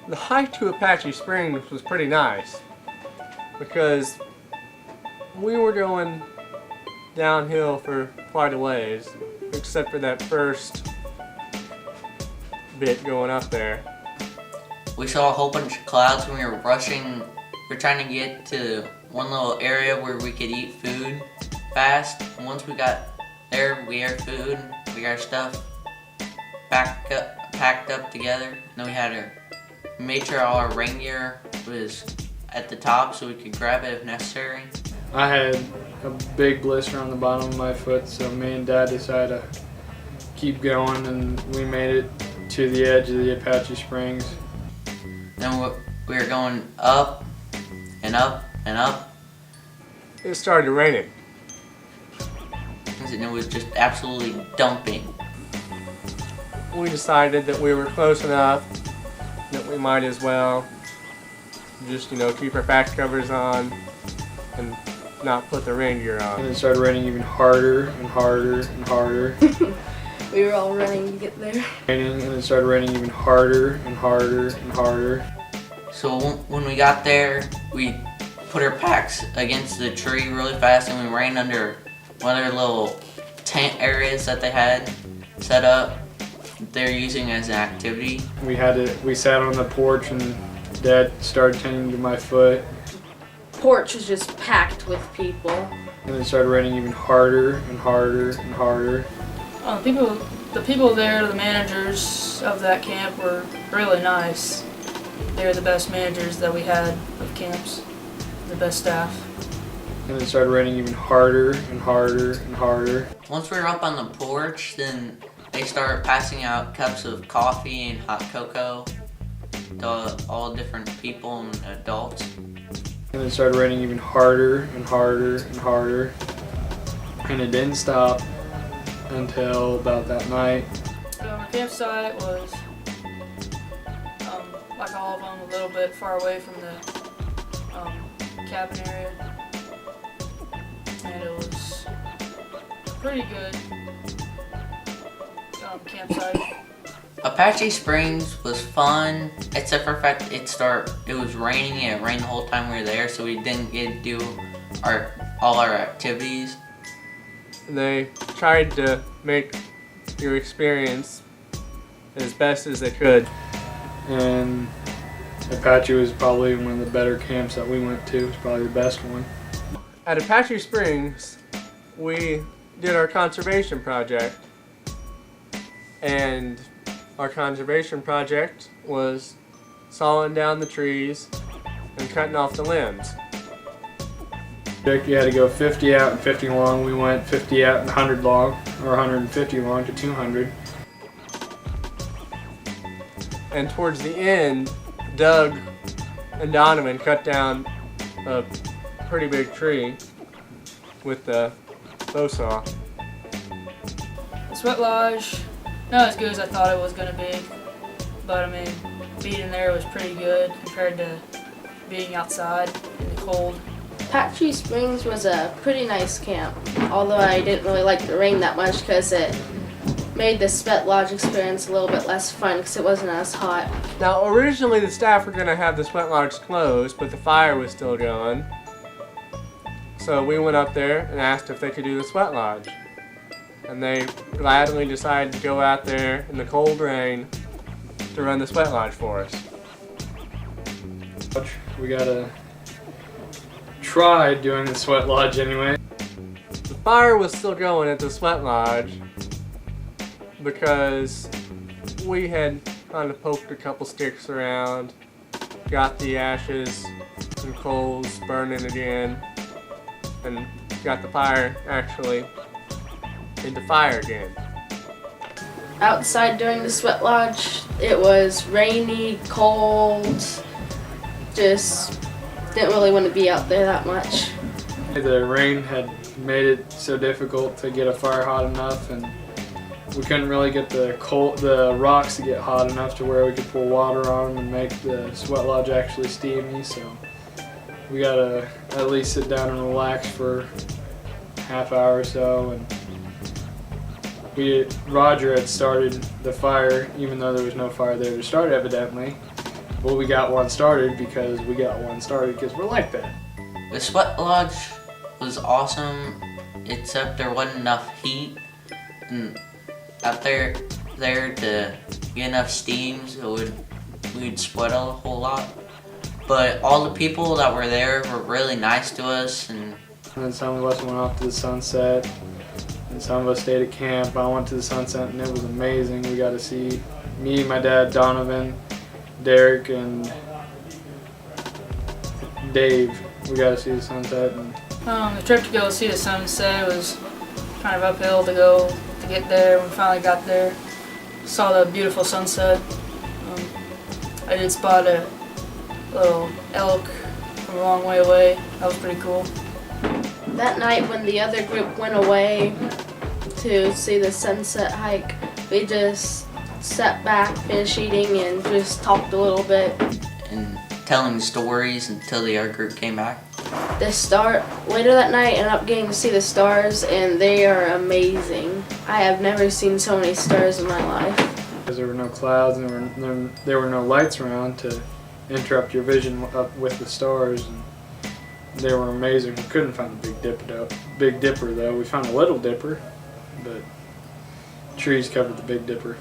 The hike to Apache Springs was pretty nice because we were going downhill for quite a ways, except for that first bit going up there. We saw a whole bunch of clouds when we were rushing. We were trying to get to one little area where we could eat food fast. And once we got there, we ate food, we got our stuff packed up together. And then we made sure all our rain gear was at the top so we could grab it if necessary. I had a big blister on the bottom of my foot, so me and Dad decided to keep going, and we made it to the edge of the Apache Springs. Then we were going up and up and up. It started raining. And it was just absolutely dumping. We decided that we were close enough that we might as well just, keep our back covers on and not put the rain gear on. And it started raining even harder and harder and harder. We were all running to get there. And it started raining even harder and harder and harder. So when we got there, we put our packs against the tree really fast and we ran under one of their little tent areas that they had set up. They're using as an activity. We sat on the porch and Dad started tending to my foot. Porch was just packed with people. And it started raining even harder and harder and harder. The people there, the managers of that camp, were really nice. They were the best managers that we had of camps, the best staff. And it started raining even harder and harder and harder. Once we were up on the porch, then they started passing out cups of coffee and hot cocoa to all different people and adults. And it started raining even harder and harder and harder. And it didn't stop until about that night. Our campsite was, like all of them, a little bit far away from the cabin area. And it was pretty good campsite. Apache Springs was fun, except for the fact it was raining and it rained the whole time we were there, so we didn't get to do all our activities. They tried to make your experience as best as they could. And Apache was probably one of the better camps that we went to. It was probably the best one. At Apache Springs, we did our conservation project, and our conservation project was sawing down the trees and cutting off the limbs. You had to go 50 out and 50 long. We went 50 out and 100 long, or 150 long to 200. And towards the end, Doug and Donovan cut down a pretty big tree with the bow saw. The sweat lodge, not as good as I thought it was going to be, but I mean, being in there was pretty good compared to being outside in the cold. Apache Springs was a pretty nice camp, although I didn't really like the rain that much because it made the sweat lodge experience a little bit less fun because it wasn't as hot. Now, originally the staff were going to have the sweat lodge closed, but the fire was still going. So we went up there and asked if they could do the sweat lodge. And they gladly decided to go out there in the cold rain to run the sweat lodge for us. We gotta try doing the sweat lodge anyway. The fire was still going at the sweat lodge because we had kind of poked a couple sticks around, got the ashes and coals burning again, and got the fire actually into fire again. Outside during the sweat lodge, it was rainy, cold, just didn't really want to be out there that much. The rain had made it so difficult to get a fire hot enough, and we couldn't really get the rocks to get hot enough to where we could pour water on them and make the sweat lodge actually steamy. So we gotta at least sit down and relax for half hour or so. And Roger had started the fire, even though there was no fire there to start evidently. Well, we got one started because we're like that. The sweat lodge was awesome, except there wasn't enough heat and out there to get enough steam, so we'd sweat a whole lot. But all the people that were there were really nice to us, and then some of us went off to the sunset, and some of us stayed at camp. I went to the sunset, and it was amazing. We got to see me, my dad, Donovan, Derek, and Dave. We got to see the sunset. And The trip to go see the sunset was kind of uphill to get there. When we finally got there, saw the beautiful sunset. I did spot a little elk from a long way away. That was pretty cool. That night when the other group went away to see the sunset hike, we just sat back, finished eating, and just talked a little bit. and telling stories until the other group came back. Later that night, I ended up getting to see the stars, and they are amazing. I have never seen so many stars in my life. because there were no clouds and there were no lights around to interrupt your vision up with the stars, and they were amazing. We couldn't find the Big Dipper though. We found a Little Dipper, but trees covered the Big Dipper.